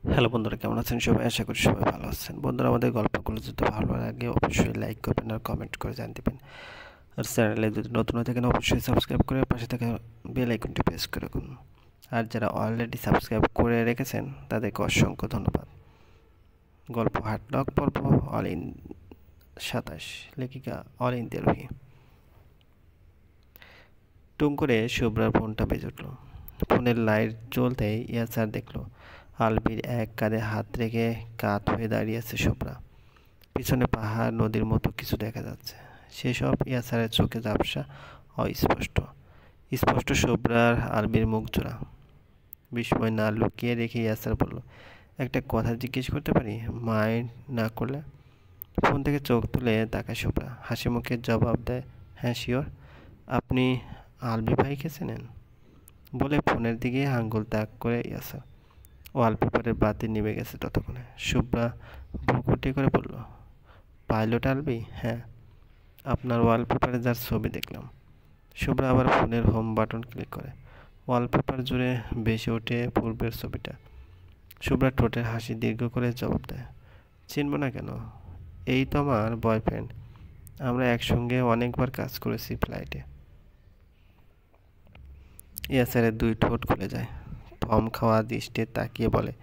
Hello বন্ধুরা, কেমন আছেন সবাই? আশা করি সবাই ভালো আছেন। বন্ধুরা, আমাদের গল্পগুলো যদি ভালো লাগে অবশ্যই লাইক করবেন আর কমেন্ট করে জানিয়ে দেবেন। আর চ্যানেলে যদি নতুন হয়ে থাকেন অবশ্যই সাবস্ক্রাইব করে পাশে থাকা বেল আইকনটি প্রেস করে রাখুন। আর যারা অলরেডি সাবস্ক্রাইব করে রেখেছেন তাদেরকে অসংখ্য ধন্যবাদ। গল্প হার্টলক পর্ব অল ইন 27, লেখিকা অল ইন্ডিয়া রুহি। টুং করে শুভ্রার ফোনটা বেজে উঠল। ফোনের লাইট জ্বলতেই ইয়াসার দেখলো আলবির এক কাঁধে হাত রেখে কাত হয়ে দাঁড়িয়ে আছে শুভ্রা। পিছনে পাহাড় নদীর মতো কিছু দেখা যাচ্ছে। সেসব ইয়াসারের চোখে ঝাপসা, অস্পষ্ট। স্পষ্ট শুভ্রার আলবির মুখ জোড়া। বিস্ময় না লুকিয়ে রেখে ইয়াসার বলল, একটা কথা জিজ্ঞেস করতে পারি, মাইন্ড না করলে? ফোন থেকে চোখ তুলে তাকায় শুভ্রা, হাসি মুখে জবাব দেয়, হ্যাঁ শিওর। আপনি আলবি ভাইকে চেনেন? বলে ফোনের দিকে আঙ্গুল তাক করে ইয়াসার। ওয়ালপেপারের বাতি নিভে গেছে ততক্ষণে। শুভ্রা ভ্রুকুটি করে বলল, পাইলট আলবি? হ্যাঁ, আপনার ওয়ালপেপারে যার ছবি দেখলাম। শুভ্রা আবার ফোনের হোম বাটন ক্লিক করে। ওয়ালপেপার জুড়ে ভেসে ওঠে পূর্বের ছবিটা। শুভ্রা ঠোঁটের হাসি দীর্ঘ করে জবাব দেয়, চিনব না কেন? এই তো আমার বয়ফ্রেন্ড। আমরা একসঙ্গে অনেকবার কাজ করেছি ফ্লাইটে। ইয়াসারের দুই ঠোঁট খুলে যায়। থম খাওয়া দৃষ্টি তাকিয়ে বলে,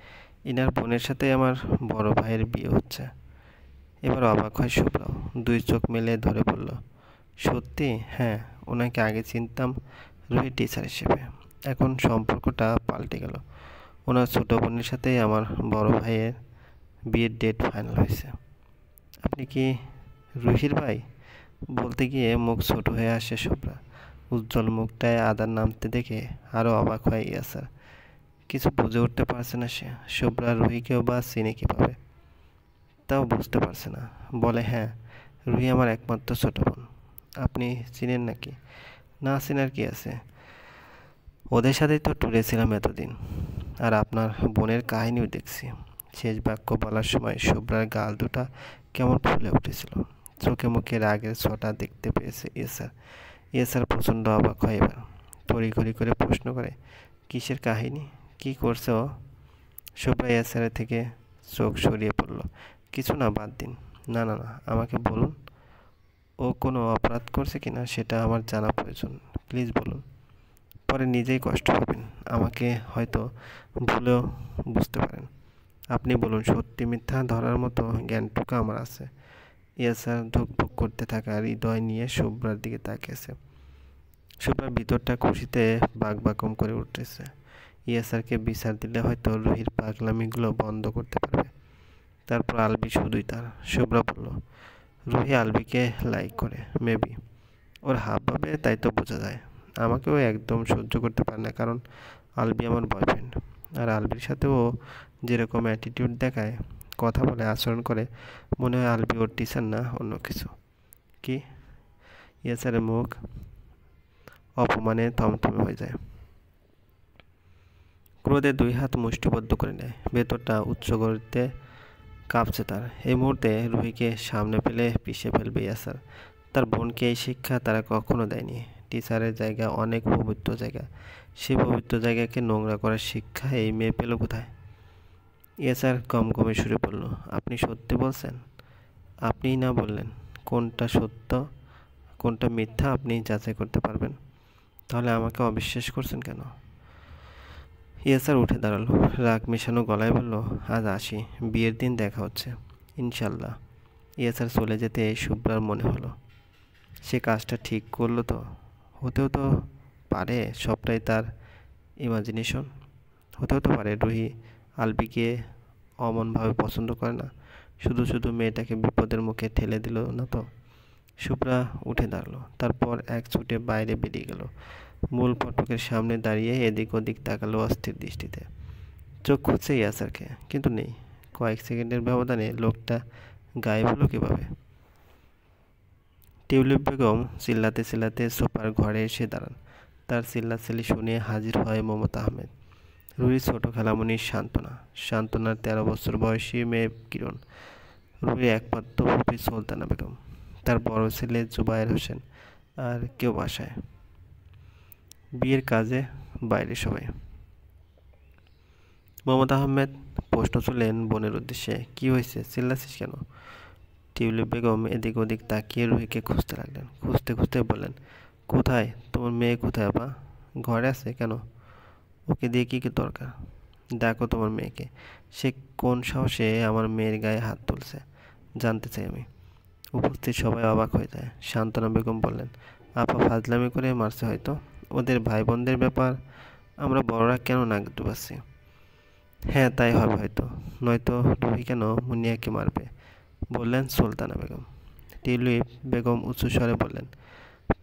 ইনার বোনের সাথে আমার বড় ভাইয়ের বিয়ে হচ্ছে। এবার অবাক হয় শুভ্রাও, দুই চোখ মেলে ধরে বলল, সত্যি? হ্যাঁ, ওনাকে আগে চিনতাম রুহি টিচার হিসেবে। এখন সম্পর্কটা পাল্টে গেল। ওনার ছোট বোনের সাথেই আমার বড় ভাইয়ের বিয়ের ডেট ফাইনাল হয়েছে। আপনি কি রুহির ভাই? বলতে গিয়ে মুখ ছোট হয়ে আসে শুভ্রা। উজ্জ্বল মুখটায় আদার নামতে দেখে আরও অবাক হয় ইয়াসার। কিছু বুঝে উঠতে পারছে না সে। শুভ্রা রুহিকেও বা চিনে কীভাবে? তাও বুঝতে পারছে না। বলে, হ্যাঁ, রুহি আমার একমাত্র ছোট বোন। আপনি চিনেন নাকি? না চেনার কি আছে, ওদের সাথেই তো ট্যুরে ছিলাম এতদিন। আর আপনার বোনের কাহিনীও দেখছি। শেষ বাক্য বলার সময় শুভ্রার গাল দুটা কেমন ফুলে উঠেছিল। চোখে মুখে রাগের ছোটা দেখতে পেয়েছে এসার। এসার প্রচণ্ড অবাক হয় এবার। তড়িঘড়ি করে প্রশ্ন করে, কিসের কাহিনী? কি করছে ও? শুভ্রা এসারের থেকে চোখ সরিয়ে পড়ল। কিছু না, বাদ দিন। না না না, আমাকে বলুন। ও কোনো অপরাধ করছে কিনা সেটা আমার জানা প্রয়োজন। প্লিজ বলুন। পরে নিজেই কষ্ট পাবেন। আমাকে হয়তো ভুলেও বুঝতে পারেন। আপনি বলুন, সত্যি মিথ্যা ধরার মতো জ্ঞানটুকু আমার আছে। ইয়াসার ধুকপুক করতে থাকা হৃদয় নিয়ে শুভ্রার দিকে তাকিয়েছে। শুভ্রার ভিতরটা খুশিতে বাকবাকম করে উঠতেছে। ইয়াসারকে বিচার দিলে হয়তো রুহির পাগলামিগুলো বন্ধ করতে পারবে। তারপর আলবি শুধুই তার। শুভ্রা বলল, রুহি আলবিকে লাইক করে, মেবি। ওর হাবভাবে তাই তো বোঝা যায়। আমাকেও একদম সহ্য করতে পারে না, কারণ আলবি আমার বয়ফ্রেন্ড। আর আলবির সাথেও ও যেরকম অ্যাটিটিউড দেখায়, কথা বলে, আচরণ করে, মনে হয় আলবি ওর টিচার না অন্য কিছু। কি? ইয়াসারের মুখ অপমানে থমথমে হয়ে যায়। ক্রোধে দুই হাত মুষ্টিবদ্ধ করে নেয়। ভেতরটা উচ্চ গতিতে কাঁপছে তার। এই মুহূর্তে রুহিকে সামনে পেলে পিষে ফেলবে ইয়াসার। তার বোনকে এই শিক্ষা তারা কখনো দেয়নি। টিচারের জায়গা অনেক পবিত্র জায়গা। সেই পবিত্র জায়গাকে নোংরা করার শিক্ষা এই মেয়ে পেল কোথায়? ইয়াসার গমগমে সুরে বলল, আপনি সত্যি বলছেন? আপনিই না বললেন কোনটা সত্য কোনটা মিথ্যা আপনি যাচাই করতে পারবেন। তাহলে আমাকে অবিশ্বাস করছেন কেন? ইয়াসার উঠে দাঁড়ালো, রাগ মেশানো গলায় বলল, আজ আসি, বিয়ের দিন দেখা হচ্ছে ইনশাল্লাহ। ইয়াসার চলে যেতে শুভ্রার মনে হলো, সে কাজটা ঠিক করলো তো? হতেও তো পারে সবটাই তার ইমাজিনেশন। হতেও তো পারে রুহি আলবিকে অমনভাবে পছন্দ করে না। শুধু শুধু মেয়েটাকে বিপদের মুখে ঠেলে দিল না তো? শুভ্রা উঠে দাঁড়ালো, তারপর এক ছুটে বাইরে বেরিয়ে গেল। মূল ফটকের সামনে দাঁড়িয়ে এদিক ওদিক তাকালো অস্থির দৃষ্টিতে। চোখ খুঁজছে ইয়াসারকে, কিন্তু নেই। কয়েক সেকেন্ডের ব্যবধানে লোকটা গায়েব হলো কীভাবে? টিউলিপ বেগম চিল্লাতে চিল্লাতে সোফার ঘরে এসে দাঁড়ান। তার চিল্লাচিল্লি শুনে হাজির হয় মমতা আহমেদ, রুহির ছোট খালামণি সান্ত্বনা, সান্ত্বনার 13 বছর বয়সী মেয়ে কিরণ, রুহির একমাত্র ফুফি সুলতানা বেগম, তার বড় ছেলে জুবায়ের হোসেন, আর কেউ বাসায়। বিয়ের কাজে বাইরে সবাই। মোহাম্মদ আহমেদ প্রশ্ন করলেন বোনের উদ্দেশ্যে, কি হয়েছে, চিল্লাছিস কেন? টিউলিপ বেগম এদিক ওদিক তাকিয়ে রুহিকে খুঁজতে লাগলেন। খুঁজতে খুঁজতে বললেন, কোথায় তোমার মেয়ে, কোথায় আপা? ঘরে আছে কেন? ওকে দিয়ে কি দরকার? দেখো তোমার মেয়েকে, সে কোন সাহসে আমার মেয়ের গায়ে হাত তুলছে জানতে চাই আমি। উপস্থিত সবাই অবাক হয়ে যায়। শান্তনা বেগম বললেন, আপা ফাজলামি করে মারছে হয়তো, ওদের ভাই বোনদের ব্যাপার, আমরা বড়রা কেন নাক ডুবাচ্ছি? হ্যাঁ তাই হবে হয়তো, নয়তো রুহি কেন মুনিয়াকে মারবে, বললেন সুলতানা বেগম। টিউলিপ বেগম উঁচু স্বরে বললেন,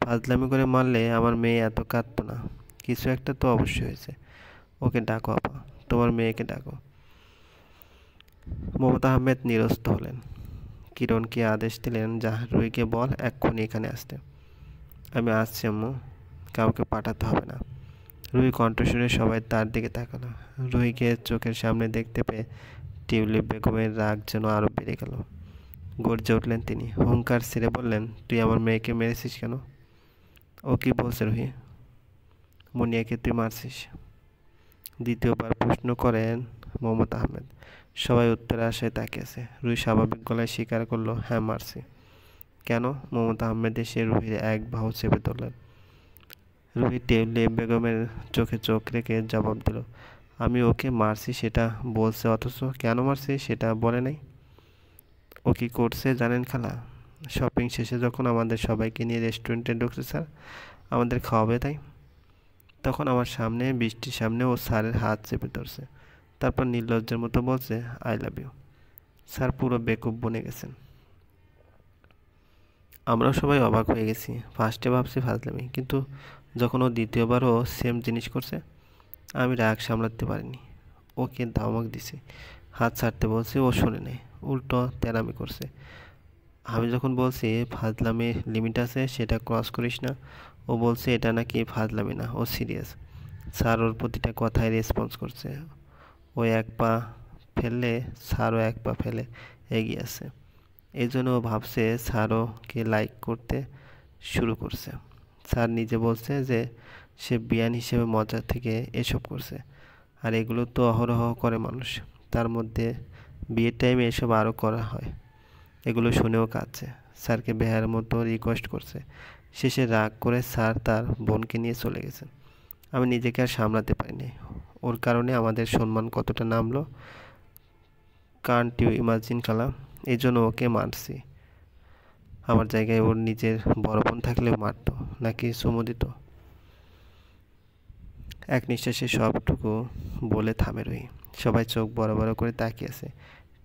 ফাজলামি করে মারলে আমার মেয়ে এত কাঁদতো না, কিছু একটা তো অবশ্যই হয়েছে। ওকে ডাকো আপা, তোমার মেয়েকে ডাকো। মমতা আহমেদ নিরস্ত হলেন। কিরণকে আদেশ দিলেন, যা রুহিকে বল এক্ষুনি এখানে আসতে। আমি আসছি আম্মু, কাউকে পাঠাতে হবে না। রুহি কণ্ঠস্বরে সবাই তার দিকে তাকালো। রুহিকে চোখের সামনে দেখতে পেয়ে টিউলিপ বেগমের রাগ যেন আরও বেড়ে গেল। গর্জে উঠলেন তিনি, হুঙ্কার ছেড়ে বললেন, তুই আমার মেয়েকে মেরেছিস কেন? ও কি বলছে রুহি? মুনিয়াকে তুই মারছিস? দ্বিতীয়বার প্রশ্ন করেন মোহাম্মদ আহমেদ। সবাই উত্তরে আশায় তাকিয়েছে। রুহি স্বাভাবিক গলায় স্বীকার করলো, হ্যাঁ মারছি। কেন? মোহাম্মদ আহমেদ এসে রুহির এক বাহু চেপে ধরলেন। রুহি টিউলিপ বেগমের চোখে চোখ রেখে জবাব দিল, আমি ওকে মারছি সেটা বলছে, অথচ কেন মারছি সেটা বলে নাই। ও কি করছে জানেন খালা? শপিং শেষে যখন আমাদের সবাইকে নিয়ে রেস্টুরেন্টে ঢুকছে স্যার, আমাদের খাওয়াবে তাই, তখন আমার সামনে বৃষ্টির সামনে ও স্যারের হাত চেপে ধরছে, তারপর নির্লজ্জের মতো বলছে আই লাভ ইউ। স্যার পুরো বেকুব বনে গেছেন। আমরাও সবাই অবাক হয়ে গেছি। ফার্স্টে ভাবছি ফাজলামি, কিন্তু যখন ও দ্বিতীয়বারও সেম জিনিস করছে, আমি রাগ সামলাতে পারিনি। ওকে ধমক দিছি, হাত ছাড়তে বলছি, ও শোনে নেই, উল্টো তেরামি করছে। আমি যখন বলছি ফাজলামির লিমিট আছে, সেটা ক্রস করিস না, ও বলছে এটা নাকি ফাজলামি না, ও সিরিয়াস। স্যার ওর প্রতিটা কথায় রেসপন্স করছে। ও এক পা ফেললে স্যারও এক পা ফেলে এগিয়ে আসে। এই জন্য ও ভাবছে স্যারও কে লাইক করতে শুরু করছে। স্যার নিজে বলছে যে সে বিয়ান হিসেবে মজা থেকে এসব করছে, আর এগুলো তো অহরহ করে মানুষ, তার মধ্যে বিয়ের টাইমে এসব আরও করা হয়। এগুলো শুনেও কাঁদছে, স্যারকে বেহার মতো রিকোয়েস্ট করছে। শেষে রাগ করে স্যার তার বোনকে নিয়ে চলে গেছেন। আমি নিজেকে আর সামলাতে পারিনি। ওর কারণে আমাদের সম্মান কতটা নামলো, কান্ট ইউ ইমাজিন খালা। এই জন্য ওকে মারছি। আমার জায়গায় ওর নিজের বড় বোন থাকলেও মারতো, নাকি চুমু দিত। এক নিঃশ্বাসে সবটুকু বলে থামে রুহি। সবাই চোখ বড় বড় করে তাকিয়ে আছে।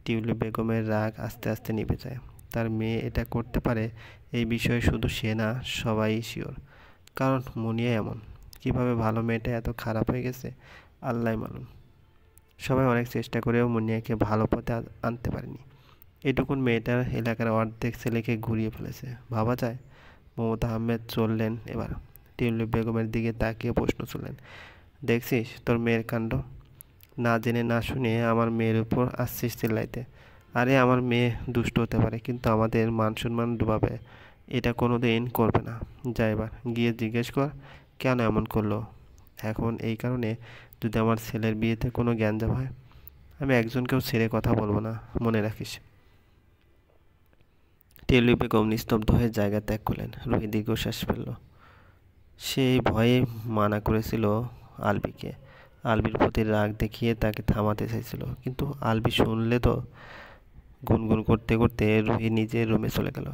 টিউলিপ বেগমের রাগ আস্তে আস্তে নিভে যায়। তার মেয়ে এটা করতে পারে এই বিষয়ে শুধু সে না, সবাই শিওর। কারণ মুনিয়া এমন। কিভাবে ভালো মেয়েটা এত খারাপ হয়ে গেছে আল্লাহই মালুম। সবাই অনেক চেষ্টা করেও মুনিয়াকে ভালো পথে আনতে পারেনি। এটুকুন মেয়েটার এলাকার অর্ধেক ছেলেকে ঘুরিয়ে ফেলেছে, ভাবা যায়? মমতা আহমেদ চললেন এবার। টিউলিপ বেগমের দিকে তাকিয়ে প্রশ্ন করলেন, দেখছিস তোর মেয়ের কাণ্ড? না জেনে না শুনে আমার মেয়ের উপর আসছিস চিল্লাইতে। আরে আমার মেয়ে দুষ্ট হতে পারে, কিন্তু আমাদের মান সম্মান ডুবাবে এটা কোনো দিন করবে না। যা এবার গিয়ে জিজ্ঞেস কর কেন এমন করলো। এখন এই কারণে যদি আমার ছেলের বিয়েতে কোনো গ্যাঞ্জাম হয়, আমি একজনকেও ছেড়ে কথা বলবো না, মনে রাখিস। টিউলিপ বেগম নিস্তব্ধ হয়ে জায়গা ত্যাগ করলেন। রুহি দীর্ঘশ্বাস ফেলল। সে এই ভয়ে মানা করেছিল আলবিকে, আলবির প্রতি রাগ দেখিয়ে তাকে থামাতে চাইছিল, কিন্তু আলবি শুনলে তো। গুনগুন করতে করতে রুহি নিজের রুমে চলে গেল।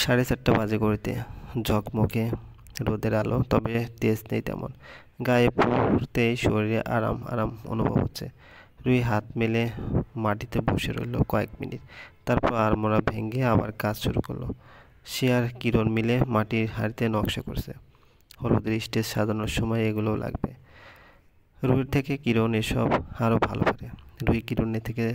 4:30 বাজে ঘড়িতে। ঝকমকে রোদের আলো, তবে তেজ নেই তেমন। গায়ে পড়তেই শরীরে আরাম আরাম অনুভব হচ্ছে। রুহি হাত মেলে মাটিতে বসে রইল কয়েক মিনিট, তারপর আড়মোড়া ভেঙে আবার কাজ শুরু করলো। সে আর কিরণ মিলে মাটির হাঁড়িতে নকশা করছে। হলুদের স্টেজ সাজানোর সময় এগুলোও লাগবে। রুহির থেকে কিরণ এসব আরও ভালো পারে। রুহি কিরণের থেকে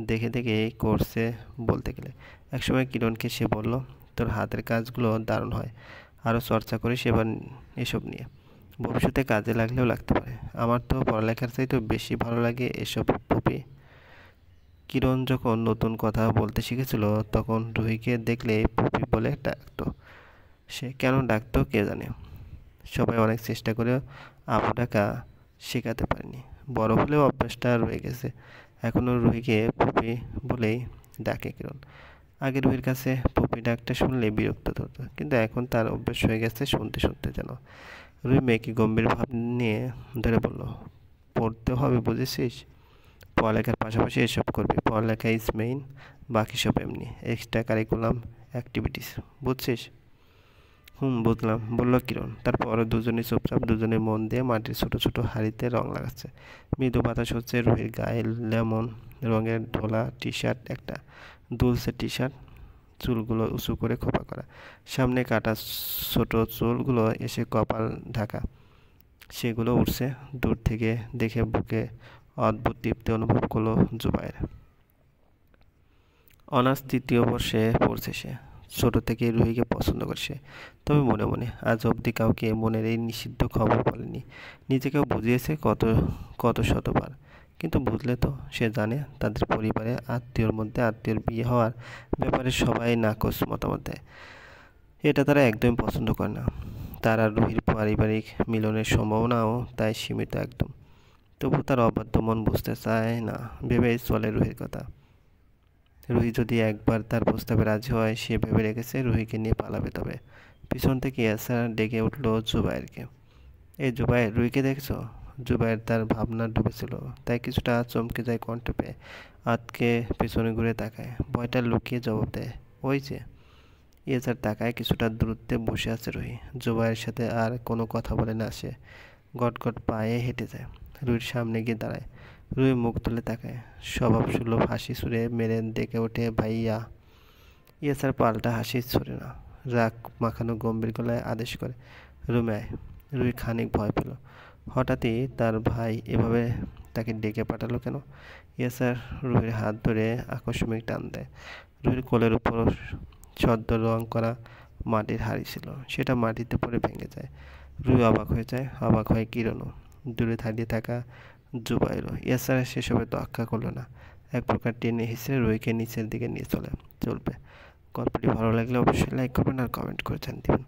দেখে দেখে করছে বলতে গেলে। একসময় কিরণকে সে বলল, তোর হাতের কাজগুলো দারুণ হয়, আরও চর্চা করিস এবার এসব নিয়ে, ভবিষ্যতে কাজে লাগলেও লাগতে পারে। আমার তো পড়ালেখার চাইতেও বেশি ভালো লাগে এসব পুপি। কিরণ যখন নতুন কথা বলতে শিখেছিল, তখন রুহিকে দেখলে পুপি বলে ডাকতো। সে কেন ডাকতো কে জানে। সবাই অনেক চেষ্টা করেও আপু ডাকা শেখাতে পারেনি। বড় হলেও অভ্যাসটা রয়ে গেছে। এখনও রুহিকে পুপি বলেই ডাকে কিরণ। আগে রুহির কাছে পুপি ডাকটা শুনলে বিরক্ত হতো, কিন্তু এখন তার অভ্যাস হয়ে গেছে শুনতে শুনতে যেন। রুহি মেয়েকে গম্ভীর ভাব নিয়ে ধরে বলল, পড়তে হবে বুঝেছিস? পড়ালেখার পাশাপাশি এসব করবি। পড়ালেখা ইজ মেইন, বাকি সব এমনি এক্সট্রা কারিকুলাম অ্যাক্টিভিটিস, বুঝছিস? বুঝলাম, বলল কিরণ। তারপর দুজনে চুপচাপ, দুজনে মন দিয়ে মাটির ছোট ছোট হাঁড়িতে রং লাগাচ্ছে। মৃদু বাতাস হচ্ছে। রুহির গায়ে লেমন রঙের ঢোলা টি শার্ট, একটা দুলসে টি শার্ট, চুলগুলো উঁচু করে খোপা করা, সামনে কাটা ছোট চুলগুলো এসে কপাল ঢাকা, সেগুলো উঠছে। দূর থেকে দেখে বুকে অদ্ভুত তৃপ্তি অনুভব করলো জুবায়ের। অনার্স ৩য় বর্ষে পড়ছে সে। ছোট থেকেই রুহিকে পছন্দ করে সে, তবে মনে মনে। আজ অবধি কাউকে মনের এই নিষিদ্ধ খবর বলেনি। নিজেকেও বুঝিয়েছে কত কত শতবার, কিন্তু বুঝলে তো সে জানে তাদের পরিবারে আত্মীয়র মধ্যে আত্মীয়র বিয়ে হওয়ার ব্যাপারে সবাই নাকচ মতামত দেয়। এটা তারা একদমই পছন্দ করে না। তার আর রুহির পারিবারিক মিলনের সম্ভাবনাও তাই সীমিত একদম। তবু তার অবাধ্য মন বুঝতে চায় না, ভেবেই চলে রুহির কথা। রুহি যদি একবার তার প্রস্তাবে রাজি হয়, সে ভেবে রেখেছে রুহিকে নিয়ে পালাবে। তবে পিছন থেকে এসার ডেকে উঠল জুবায়েরকে। এই জুবায়ের, রুহিকে দেখছো? জুবায়ের তার ভাবনা ডুবেছিল, তাই কিছুটা চমকে যায় কণ্ঠ পেয়ে। আতকে পেছনে ঘুরে তাকায়, ভয়টা লুকিয়ে জবাব দেয়, ওই যে। এসার তাকায়। কিছুটা দূরত্বে বসে আছে রুহি। জুবায়ের সাথে আর কোনো কথা বলে না সে। গটগট পায়ে হেঁটে যায়, রুহির সামনে গিয়ে দাঁড়ায়। রুহি মুখ তুলে তাকায়, স্বভাব সুলভ হাসি ছুড়ে মেরে ডেকে ওঠে, ভাইয়া। এসার পাল্টা হাসি ছড়ে না, রাগ মাখানো গম্ভীর গলায় আদেশ করে, রুমে আয়। রুহি খানিক ভয় পেল। হঠাৎই তার ভাই এভাবে তাকে ডেকে পাঠালো কেন? এসার রুহির হাত ধরে আকস্মিক টান দেয়। রুহির কোলের উপর সদ্য রং করা মাটির হাঁড়ি ছিল, সেটা মাটিতে পড়ে ভেঙে যায়। রুহি অবাক হয়ে যায়, অবাক হয় কিরণও, দূরে দাঁড়িয়ে থাকা জুবাইরও। এসার সেসবে তোয়াক্কা করলো না, এক প্রকার টেনে হিঁচড়ে রুহিকে নিচের দিকে নিয়ে চলবে। গল্পটি ভালো লাগলে অবশ্যই লাইক করবেন আর কমেন্ট করে জানিয়ে দেবেন।